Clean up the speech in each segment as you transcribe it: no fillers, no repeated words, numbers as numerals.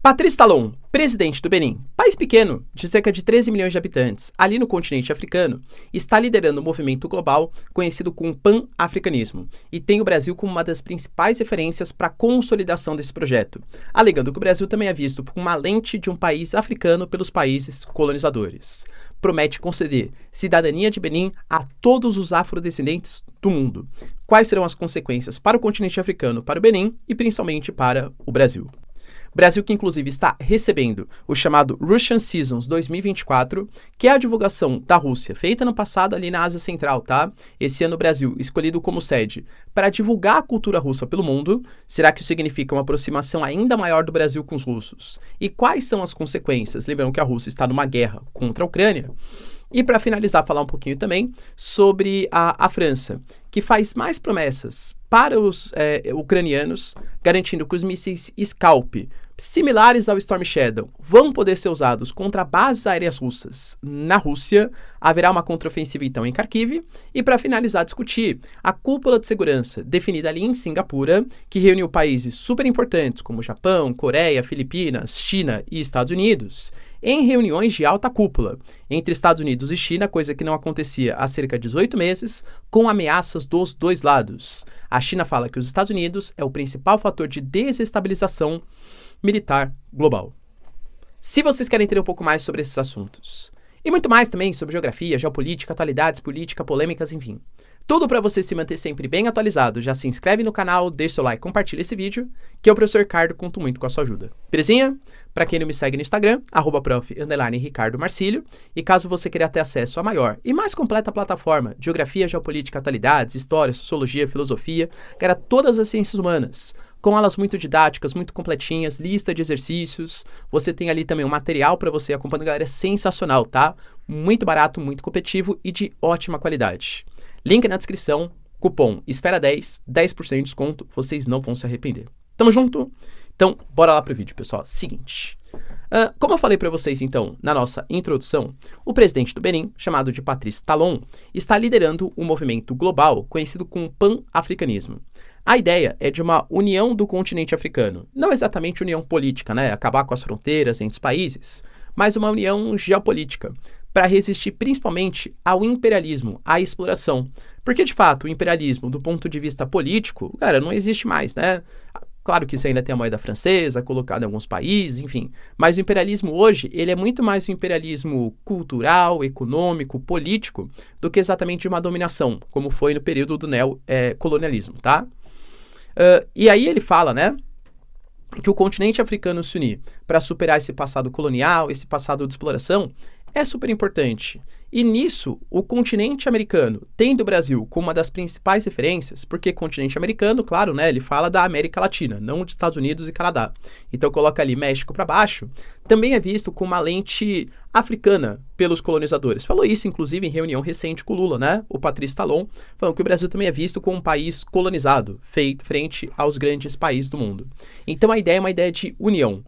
Patrice Talon, presidente do Benin, país pequeno, de cerca de 13 milhões de habitantes, ali no continente africano, está liderando um movimento global conhecido como pan-africanismo e tem o Brasil como uma das principais referências para a consolidação desse projeto, alegando que o Brasil também é visto por uma lente de um país africano pelos países colonizadores. Promete conceder cidadania de Benin a todos os afrodescendentes do mundo. Quais serão as consequências para o continente africano, para o Benin e principalmente para o Brasil? Brasil que inclusive está recebendo o chamado Russian Seasons 2024, que é a divulgação da Rússia, feita no passado ali na Ásia Central, tá? Esse ano o Brasil escolhido como sede para divulgar a cultura russa pelo mundo. Será que isso significa uma aproximação ainda maior do Brasil com os russos? E quais são as consequências? Lembrando que a Rússia está numa guerra contra a Ucrânia. E para finalizar, falar um pouquinho também sobre a França, que faz mais promessas para os ucranianos, garantindo que os mísseis Scalp, similares ao Storm Shadow, vão poder ser usados contra bases aéreas russas na Rússia. Haverá uma contraofensiva então em Kharkiv. E para finalizar, discutir a cúpula de segurança definida ali em Singapura, que reuniu países super importantes como Japão, Coreia, Filipinas, China e Estados Unidos, em reuniões de alta cúpula entre Estados Unidos e China, coisa que não acontecia há cerca de 18 meses, com ameaças dos dois lados. A China fala que os Estados Unidos é o principal fator de desestabilização militar global. Se vocês querem entender um pouco mais sobre esses assuntos, e muito mais também sobre geografia, geopolítica, atualidades, política, polêmicas, enfim, tudo para você se manter sempre bem atualizado, já se inscreve no canal, deixa seu like, compartilha esse vídeo, que eu, professor Ricardo, conto muito com a sua ajuda. Belezinha? Para quem não me segue no Instagram, @prof_Ricardo Marcílio, e caso você queira ter acesso à maior e mais completa plataforma de geografia, geopolítica, atualidades, história, sociologia, filosofia, que era todas as ciências humanas, com aulas muito didáticas, muito completinhas, lista de exercícios, você tem ali também um material para você acompanhar, galera, é sensacional, tá? Muito barato, muito competitivo e de ótima qualidade. Link na descrição, cupom ESFERA10, 10% de desconto, vocês não vão se arrepender. Tamo junto? Então, bora lá pro vídeo, pessoal. Seguinte, como eu falei para vocês, então, na nossa introdução, o presidente do Benin, chamado de Patrice Talon, está liderando um movimento global conhecido como pan-africanismo. A ideia é de uma união do continente africano, não exatamente união política, né, acabar com as fronteiras entre os países, mas uma união geopolítica, para resistir principalmente ao imperialismo, à exploração. Porque, de fato, o imperialismo, do ponto de vista político, cara, não existe mais, né? Claro que isso ainda tem a moeda francesa, colocada em alguns países, enfim. Mas o imperialismo hoje, ele é muito mais um imperialismo cultural, econômico, político, do que exatamente uma dominação, como foi no período do neocolonialismo, tá? E aí ele fala, né, que o continente africano se unir para superar esse passado colonial, esse passado de exploração, é super importante. E nisso, o continente americano, tendo o Brasil como uma das principais referências, porque continente americano, claro, né, ele fala da América Latina, não dos Estados Unidos e Canadá. Então coloca ali México para baixo, também é visto com uma lente africana pelos colonizadores. Falou isso, inclusive, em reunião recente com o Lula, né? O Patrice Talon, falando que o Brasil também é visto como um país colonizado, feito frente aos grandes países do mundo. Então a ideia é uma ideia de união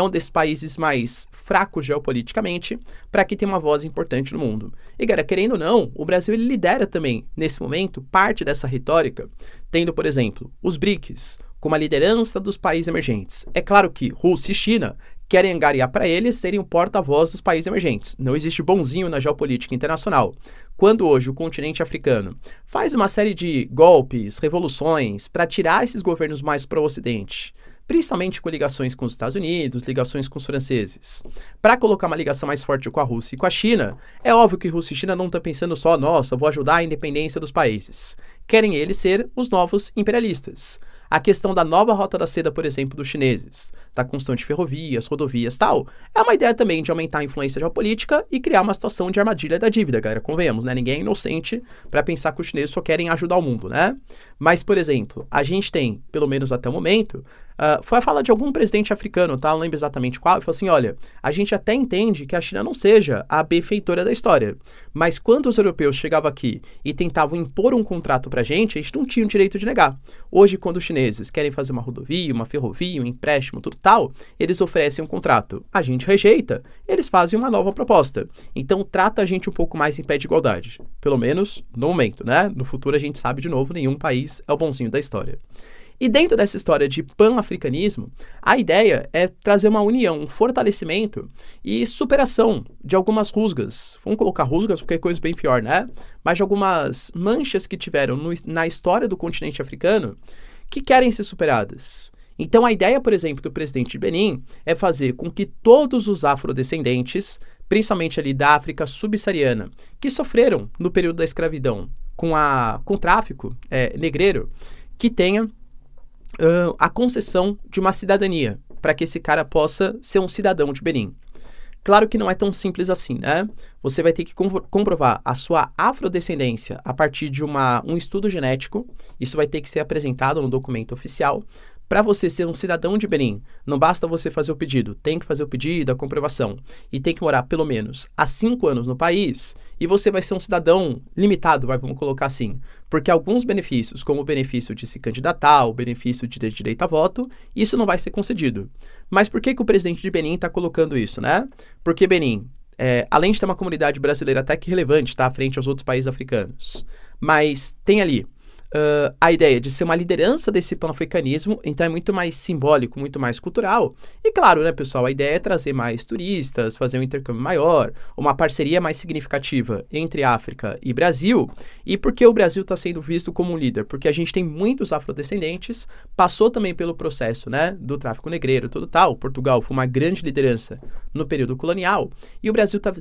desses países mais fracos geopoliticamente, para que tenha uma voz importante no mundo. E, cara, querendo ou não, o Brasil ele lidera também, nesse momento, parte dessa retórica, tendo, por exemplo, os BRICS, como a liderança dos países emergentes. É claro que Rússia e China querem angariar para eles serem o porta-voz dos países emergentes. Não existe bonzinho na geopolítica internacional. Quando hoje o continente africano faz uma série de golpes, revoluções, para tirar esses governos mais pró-ocidente, principalmente com ligações com os Estados Unidos, ligações com os franceses, para colocar uma ligação mais forte com a Rússia e com a China, é óbvio que Rússia e China não estão pensando só, nossa, vou ajudar a independência dos países. Querem eles ser os novos imperialistas. A questão da nova rota da seda, por exemplo, dos chineses, da construção de ferrovias, rodovias e tal, é uma ideia também de aumentar a influência geopolítica e criar uma situação de armadilha da dívida, galera. Convenhamos, né? Ninguém é inocente para pensar que os chineses só querem ajudar o mundo, né? Mas, por exemplo, a gente tem, pelo menos até o momento, foi a fala de algum presidente africano, tá? Não lembro exatamente qual, e falou assim, olha, a gente até entende que a China não seja a benfeitora da história, mas quando os europeus chegavam aqui e tentavam impor um contrato pra gente, a gente não tinha o direito de negar. Hoje, quando os chineses querem fazer uma rodovia, uma ferrovia, um empréstimo, tudo tal, eles oferecem um contrato. A gente rejeita, eles fazem uma nova proposta. Então, trata a gente um pouco mais em pé de igualdade. Pelo menos no momento, né? No futuro a gente sabe de novo, nenhum país é o bonzinho da história. E dentro dessa história de pan-africanismo, a ideia é trazer uma união, um fortalecimento e superação de algumas rusgas. Vamos colocar rusgas porque é coisa bem pior, né? Mas de algumas manchas que tiveram na história do continente africano que querem ser superadas. Então a ideia, por exemplo, do presidente de Benin é fazer com que todos os afrodescendentes, principalmente ali da África subsaariana, que sofreram no período da escravidão com o tráfico negreiro, que tenha a concessão de uma cidadania, para que esse cara possa ser um cidadão de Benin. Claro que não é tão simples assim, né? Você vai ter que comprovar a sua afrodescendência a partir de um estudo genético. Isso vai ter que ser apresentado no documento oficial. Para você ser um cidadão de Benin, não basta você fazer o pedido, tem que fazer o pedido, a comprovação, e tem que morar pelo menos há 5 anos no país, e você vai ser um cidadão limitado, vamos colocar assim, porque alguns benefícios, como o benefício de se candidatar, o benefício de ter direito a voto, isso não vai ser concedido. Mas por que o presidente de Benin está colocando isso, né? Porque Benin, além de ter uma comunidade brasileira até que relevante, está à frente aos outros países africanos, mas tem ali a ideia de ser uma liderança desse pan-africanismo, então é muito mais simbólico, muito mais cultural. E claro, né, pessoal, a ideia é trazer mais turistas, fazer um intercâmbio maior, uma parceria mais significativa entre África e Brasil. E por que o Brasil está sendo visto como um líder? Porque a gente tem muitos afrodescendentes, passou também pelo processo, né, do tráfico negreiro, tudo tal. Portugal foi uma grande liderança no período colonial e o Brasil está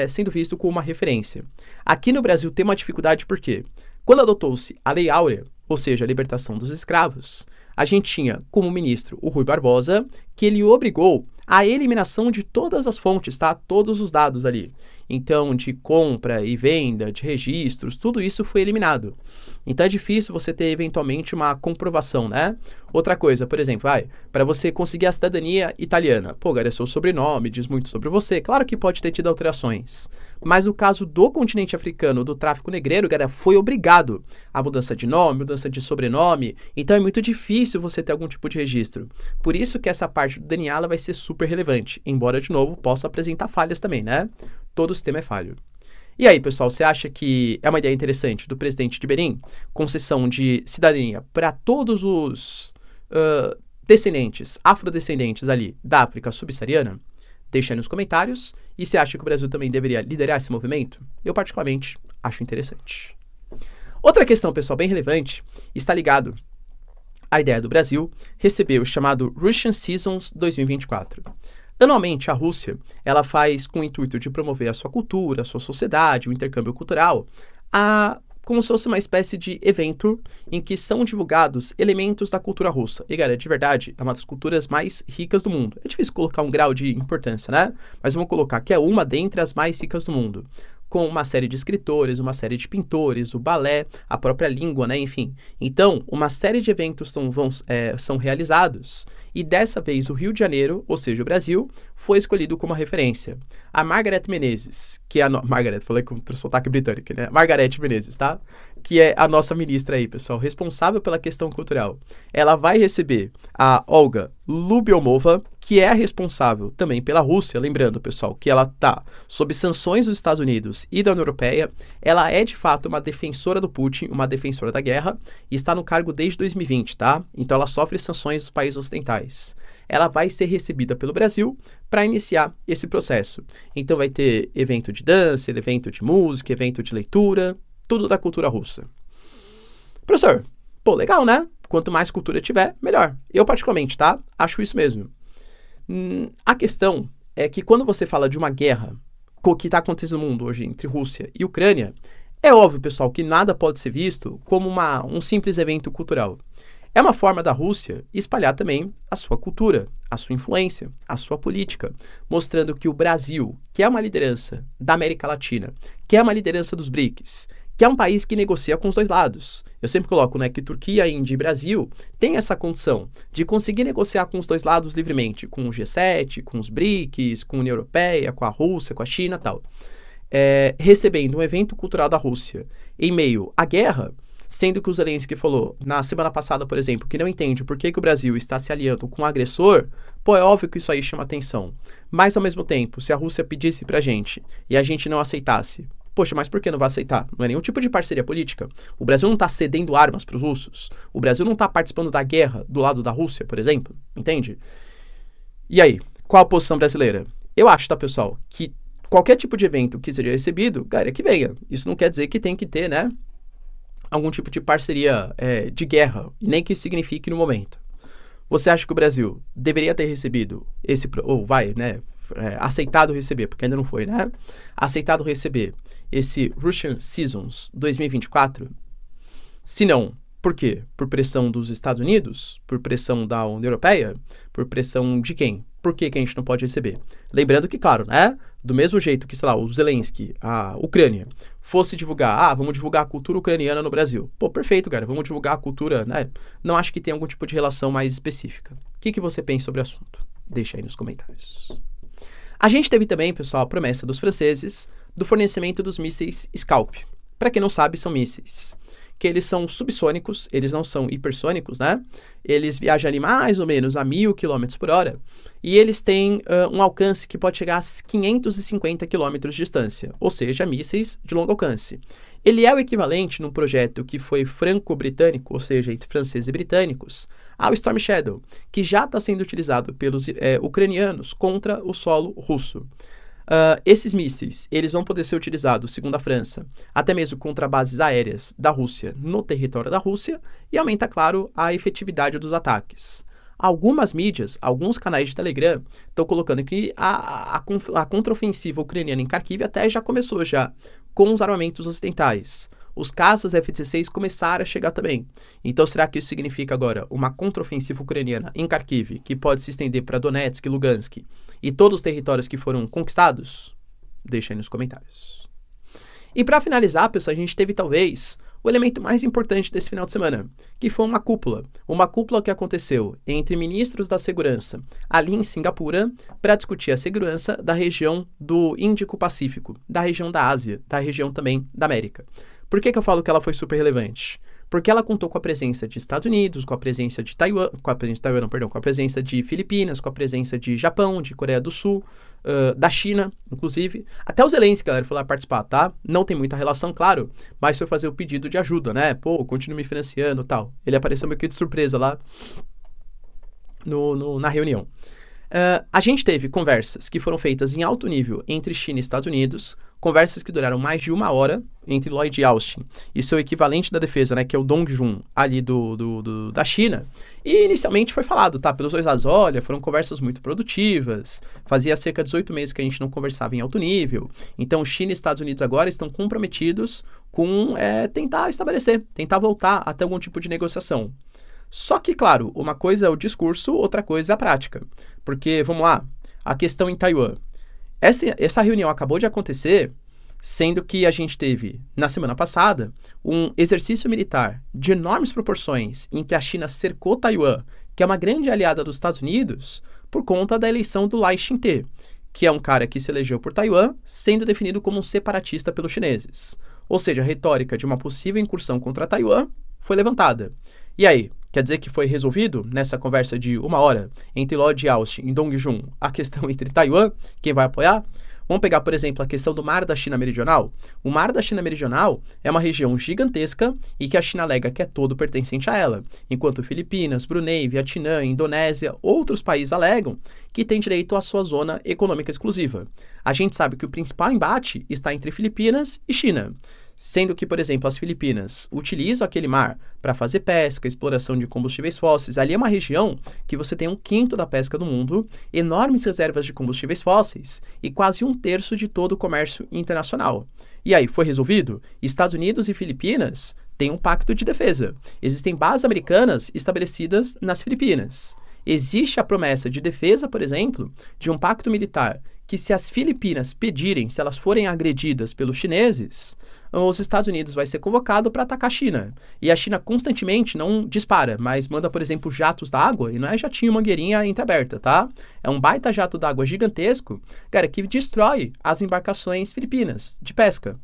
sendo visto como uma referência. Aqui no Brasil tem uma dificuldade por quê? Quando adotou-se a Lei Áurea, ou seja, a libertação dos escravos, a gente tinha como ministro o Rui Barbosa, que ele obrigou a eliminação de todas as fontes, tá? Todos os dados ali. Então, de compra e venda, de registros, tudo isso foi eliminado. Então, é difícil você ter, eventualmente, uma comprovação, né? Outra coisa, por exemplo, para você conseguir a cidadania italiana. Pô, cara, é seu sobrenome, diz muito sobre você. Claro que pode ter tido alterações. Mas no caso do continente africano, do tráfico negreiro, cara, foi obrigado a mudança de nome, mudança de sobrenome. Então, é muito difícil você ter algum tipo de registro. Por isso que essa parte do DNA ela vai ser super relevante. Embora, de novo, possa apresentar falhas também, né? Todo sistema é falho. E aí, pessoal, você acha que é uma ideia interessante do presidente de Benin? Concessão de cidadania para todos os descendentes, afrodescendentes ali da África subsaariana? Deixa aí nos comentários. E você acha que o Brasil também deveria liderar esse movimento? Eu, particularmente, acho interessante. Outra questão, pessoal, bem relevante, está ligado à ideia do Brasil receber o chamado Russian Seasons 2024. Anualmente, a Rússia, ela faz com o intuito de promover a sua cultura, a sua sociedade, o intercâmbio cultural, como se fosse uma espécie de evento em que são divulgados elementos da cultura russa. E, galera, de verdade, é uma das culturas mais ricas do mundo. É difícil colocar um grau de importância, né? Mas vamos colocar que é uma dentre as mais ricas do mundo. Com uma série de escritores, uma série de pintores, o balé, a própria língua, né? Enfim. Então, uma série de eventos são realizados e dessa vez o Rio de Janeiro, ou seja, o Brasil, foi escolhido como referência. A Margareth Menezes, que é Margareth, falei com sotaque britânico, né? Margareth Menezes, tá? Que é a nossa ministra aí, pessoal, responsável pela questão cultural. Ela vai receber a Olga Lyubimova, que é a responsável também pela Rússia, lembrando, pessoal, que ela está sob sanções dos Estados Unidos e da União Europeia. Ela é, de fato, uma defensora do Putin, uma defensora da guerra, e está no cargo desde 2020, tá? Então, ela sofre sanções dos países ocidentais. Ela vai ser recebida pelo Brasil para iniciar esse processo. Então, vai ter evento de dança, evento de música, evento de leitura, tudo da cultura russa. Professor, pô, legal, né? Quanto mais cultura tiver, melhor. Eu, particularmente, tá? Acho isso mesmo. A questão é que quando você fala de uma guerra que está acontecendo no mundo hoje entre Rússia e Ucrânia, é óbvio, pessoal, que nada pode ser visto como um simples evento cultural. É uma forma da Rússia espalhar também a sua cultura, a sua influência, a sua política, mostrando que o Brasil, que é uma liderança da América Latina, que é uma liderança dos BRICS, que é um país que negocia com os dois lados. Eu sempre coloco, né, que Turquia, Índia e Brasil têm essa condição de conseguir negociar com os dois lados livremente, com o G7, com os BRICS, com a União Europeia, com a Rússia, com a China e tal. Recebendo um evento cultural da Rússia em meio à guerra, sendo que o Zelensky falou na semana passada, por exemplo, que não entende por que o Brasil está se aliando com o agressor, pô, é óbvio que isso aí chama atenção. Mas, ao mesmo tempo, se a Rússia pedisse pra gente e a gente não aceitasse, Poxa, mas por que não vai aceitar? Não é nenhum tipo de parceria política. O Brasil não está cedendo armas para os russos. O Brasil não está participando da guerra do lado da Rússia, por exemplo. Entende? E aí, qual a posição brasileira? Eu acho, tá, pessoal, que qualquer tipo de evento que seja recebido, cara, que venha. Isso não quer dizer que tem que ter, né, algum tipo de parceria de guerra, e nem que isso signifique no momento. Você acha que o Brasil deveria ter recebido aceitado receber, porque ainda não foi, né? Aceitado receber esse Russian Seasons 2024? Se não, por quê? Por pressão dos Estados Unidos? Por pressão da União Europeia? Por pressão de quem? Por que a gente não pode receber? Lembrando que, claro, né? Do mesmo jeito que, sei lá, o Zelensky, a Ucrânia, fosse divulgar, vamos divulgar a cultura ucraniana no Brasil. Pô, perfeito, cara, vamos divulgar a cultura, né? Não acho que tem algum tipo de relação mais específica. O que você pensa sobre o assunto? Deixa aí nos comentários. A gente teve também, pessoal, a promessa dos franceses do fornecimento dos mísseis Scalp. Para quem não sabe, são mísseis que eles são subsônicos, eles não são hipersônicos, né? Eles viajam ali mais ou menos a 1.000 km por hora e eles têm um alcance que pode chegar a 550 km de distância, ou seja, mísseis de longo alcance. Ele é o equivalente num projeto que foi franco-britânico, ou seja, entre franceses e britânicos, ao Storm Shadow, que já está sendo utilizado pelos ucranianos contra o solo russo. Esses mísseis, eles vão poder ser utilizados, segundo a França, até mesmo contra bases aéreas da Rússia no território da Rússia e aumenta, claro, a efetividade dos ataques. Algumas mídias, alguns canais de Telegram estão colocando que a contraofensiva ucraniana em Kharkiv até já começou com os armamentos ocidentais. Os caças F-16 começaram a chegar também. Então, será que isso significa agora uma contraofensiva ucraniana em Kharkiv, que pode se estender para Donetsk e Lugansk, e todos os territórios que foram conquistados? Deixa aí nos comentários. E para finalizar, pessoal, a gente teve talvez o elemento mais importante desse final de semana, que foi uma cúpula. Uma cúpula que aconteceu entre ministros da segurança ali em Singapura para discutir a segurança da região do Índico-Pacífico, da região da Ásia, da região também da América. Por que eu falo que ela foi super relevante? Porque ela contou com a presença de Estados Unidos, com a presença de Taiwan, com a presença de Filipinas, com a presença de Japão, de Coreia do Sul, da China, inclusive. Até o Zelensky, galera, foi lá participar, tá? Não tem muita relação, claro, mas foi fazer o pedido de ajuda, né? Pô, continue me financiando e tal. Ele apareceu meio que de surpresa lá na reunião. A gente teve conversas que foram feitas em alto nível entre China e Estados Unidos, conversas que duraram mais de 1 hora entre Lloyd e Austin e seu equivalente da defesa, né, que é o Dong Jun, ali da China. E inicialmente foi falado, tá, pelos dois lados, olha, foram conversas muito produtivas, fazia cerca de 18 meses que a gente não conversava em alto nível, então China e Estados Unidos agora estão comprometidos com tentar voltar até algum tipo de negociação. Só que, claro, uma coisa é o discurso, outra coisa é a prática. Porque, vamos lá, a questão em Taiwan. Essa reunião acabou de acontecer, sendo que a gente teve, na semana passada, um exercício militar de enormes proporções em que a China cercou Taiwan, que é uma grande aliada dos Estados Unidos, por conta da eleição do Lai Ching-te, que é um cara que se elegeu por Taiwan, sendo definido como um separatista pelos chineses. Ou seja, a retórica de uma possível incursão contra Taiwan foi levantada. E aí? Quer dizer que foi resolvido, nessa conversa de 1 hora, entre Lloyd e Austin e Dong Jun, a questão entre Taiwan, quem vai apoiar? Vamos pegar, por exemplo, a questão do Mar da China Meridional. O Mar da China Meridional é uma região gigantesca e que a China alega que é todo pertencente a ela, enquanto Filipinas, Brunei, Vietnã, Indonésia, outros países alegam que tem direito à sua zona econômica exclusiva. A gente sabe que o principal embate está entre Filipinas e China, sendo que, por exemplo, as Filipinas utilizam aquele mar para fazer pesca, exploração de combustíveis fósseis. Ali é uma região que você tem 1/5 da pesca do mundo, enormes reservas de combustíveis fósseis e quase 1/3 de todo o comércio internacional. E aí, foi resolvido? Estados Unidos e Filipinas têm um pacto de defesa. Existem bases americanas estabelecidas nas Filipinas. Existe a promessa de defesa, por exemplo, de um pacto militar que, se as Filipinas pedirem, se elas forem agredidas pelos chineses, os Estados Unidos vai ser convocado para atacar a China. E a China constantemente não dispara, mas manda, por exemplo, jatos d'água, e não é jatinho mangueirinha entreaberta, tá? É um baita jato d'água gigantesco, cara, que destrói as embarcações filipinas de pesca.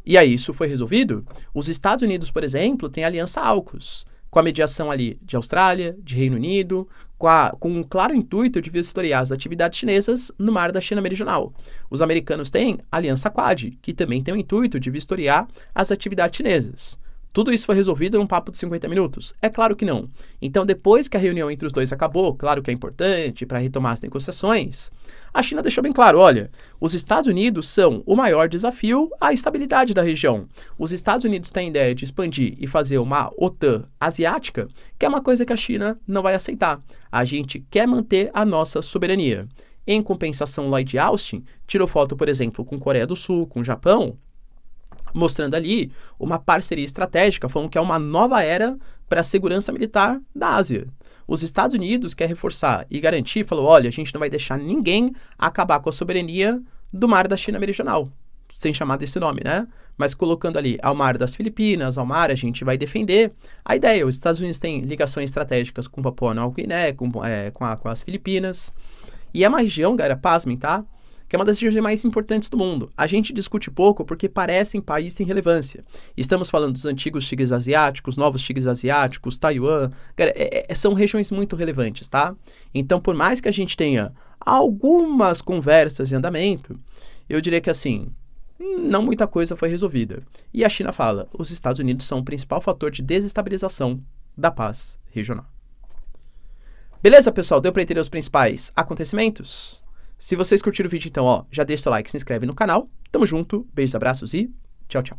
E aí, isso foi resolvido? Os Estados Unidos, por exemplo, têm a Aliança AUKUS. com a mediação ali de Austrália, de Reino Unido, com um claro intuito de vistoriar as atividades chinesas no mar da China Meridional. Os americanos têm a Aliança Quad, que também tem o intuito de vistoriar as atividades chinesas. Tudo isso foi resolvido num papo de 50 minutos? É claro que não. Então, depois que a reunião entre os dois acabou, claro que é importante para retomar as negociações, a China deixou bem claro, olha, os Estados Unidos são o maior desafio à estabilidade da região. Os Estados Unidos têm a ideia de expandir e fazer uma OTAN asiática, que é uma coisa que a China não vai aceitar. A gente quer manter a nossa soberania. Em compensação, Lloyd Austin tirou foto, por exemplo, com Coreia do Sul, com o Japão, mostrando ali uma parceria estratégica, falando que é uma nova era para a segurança militar da Ásia. Os Estados Unidos quer reforçar e garantir, falou, olha, a gente não vai deixar ninguém acabar com a soberania do mar da China Meridional, sem chamar desse nome, né? Mas colocando ali ao mar das Filipinas, ao mar a gente vai defender. A ideia, os Estados Unidos têm ligações estratégicas com Papua Nova Guiné, com as Filipinas, e é uma região, galera, pasmem, tá? Que é uma das regiões mais importantes do mundo. A gente discute pouco porque parecem países sem relevância. Estamos falando dos antigos tigres asiáticos, novos tigres asiáticos, Taiwan. São regiões muito relevantes, tá? Então, por mais que a gente tenha algumas conversas em andamento, eu diria que assim, não muita coisa foi resolvida. E a China fala, os Estados Unidos são o principal fator de desestabilização da paz regional. Beleza, pessoal? Deu para entender os principais acontecimentos? Se vocês curtiram o vídeo, então, ó, já deixa o like, se inscreve no canal. Tamo junto, beijos, abraços e tchau, tchau.